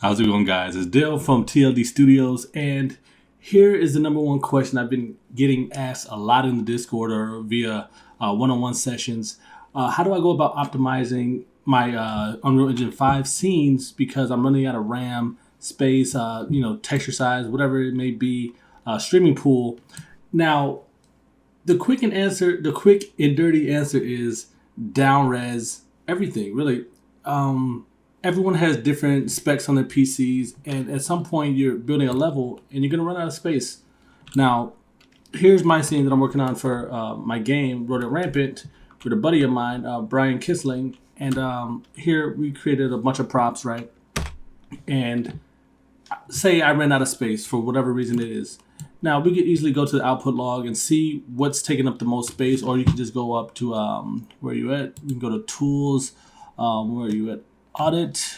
How's it going, guys? It's Dale from TLD Studios, and here is the number one question I've been getting asked a lot in the Discord or via one-on-one sessions. How do I go about optimizing my Unreal Engine 5 scenes because I'm running out of RAM, space, texture size, whatever it may be, streaming pool. Now, the quick and dirty answer is down res everything, really. Everyone has different specs on their PCs, and at some point you're building a level and you're gonna run out of space. Now, here's my scene that I'm working on for my game, Rodent Rampant, with a buddy of mine, Brian Kissling, and here we created a bunch of props, right? And say I ran out of space for whatever reason it is. Now, we could easily go to the output log and see what's taking up the most space, or you can just go up to, where are you at? You can go to Tools, where are you at? Audit.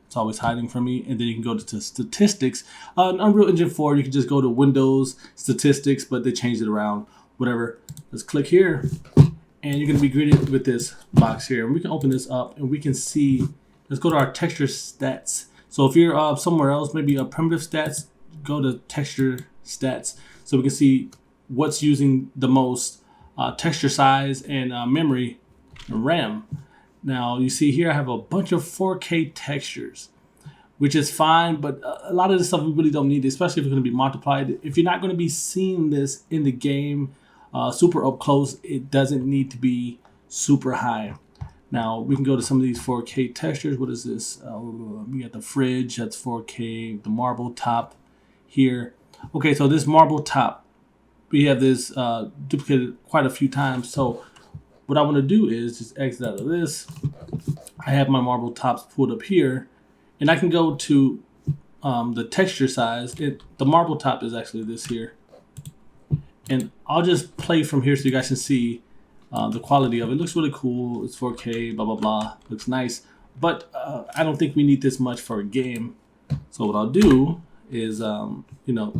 It's always hiding from me. And then you can go to Statistics. In Unreal Engine 4, you can just go to Windows, Statistics, but they changed it around, whatever. Let's click here, and you're going to be greeted with this box here. And we can open this up, and we can see, let's go to our texture stats. So if you're somewhere else, maybe a primitive stats, go to texture stats, so we can see what's using the most texture size and memory and RAM. Now you see here I have a bunch of 4K textures, which is fine, but a lot of this stuff we really don't need, especially if it's going to be multiplied. If you're not going to be seeing this in the game super up close, it doesn't need to be super high. Now we can go to some of these 4K textures. What is this? We got the fridge, that's 4K, the marble top here. Okay, so this marble top, we have this duplicated quite a few times. So what I want to do is just exit out of this. I have my marble tops pulled up here, and I can go to the texture size. The marble top is actually this here. And I'll just play from here so you guys can see the quality of it. It looks really cool. It's 4K, blah, blah, blah. Looks nice. But I don't think we need this much for a game. So what I'll do is,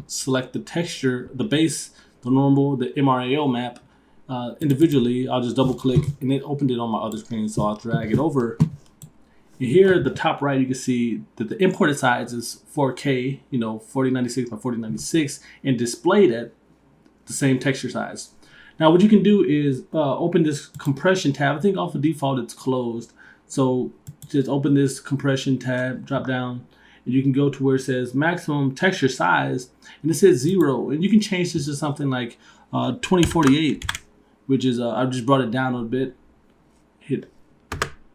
select the texture, the base, the normal, the MRAO map. Individually, I'll just double click, and it opened it on my other screen, so I'll drag it over. And here at the top right, you can see that the imported size is 4K, 4096 by 4096, and displayed at the same texture size. Now what you can do is open this compression tab. I think off the default it's closed, so just open this compression tab, drop down, and you can go to where it says maximum texture size, and it says 0, and you can change this to something like 2048, which is I just brought it down a little bit, hit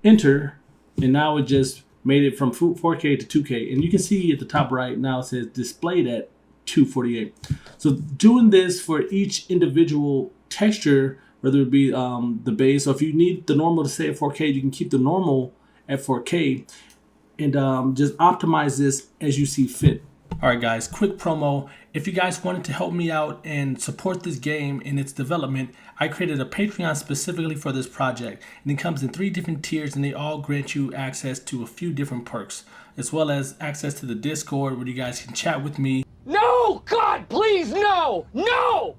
enter, and now it just made it from 4K to 2K. And you can see at the top right now it says displayed at 248. So doing this for each individual texture, whether it be the base, or if you need the normal to stay at 4K, you can keep the normal at 4K, and just optimize this as you see fit. All right, guys, quick promo. If you guys wanted to help me out and support this game in its development, I created a Patreon specifically for this project, and it comes in 3 different tiers, and they all grant you access to a few different perks, as well as access to the Discord where you guys can chat with me. No! God, please, no! No!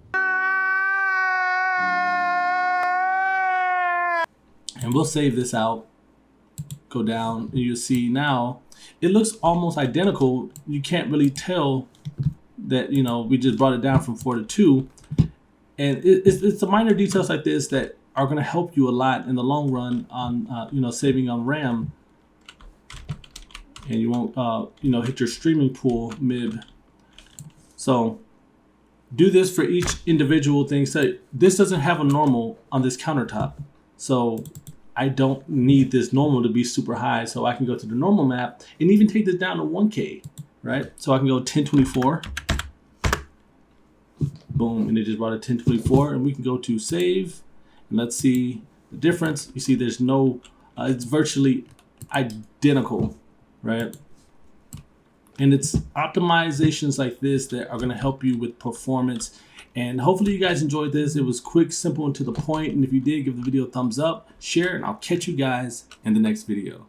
And we'll save this out. Go down, and you'll see now it looks almost identical. You can't really tell that, we just brought it down from 4 to 2. And it's the minor details like this that are going to help you a lot in the long run on, saving on RAM. And you won't, hit your streaming pool Mib. So do this for each individual thing. So this doesn't have a normal on this countertop. So I don't need this normal to be super high, so I can go to the normal map and even take this down to 1K, right? So I can go 1024, boom, and it just brought it 1024, and we can go to save, and let's see the difference. You see there's no, it's virtually identical, right? And it's optimizations like this that are gonna help you with performance. And hopefully you guys enjoyed this. It was quick, simple, and to the point. And if you did, give the video a thumbs up, share, and I'll catch you guys in the next video.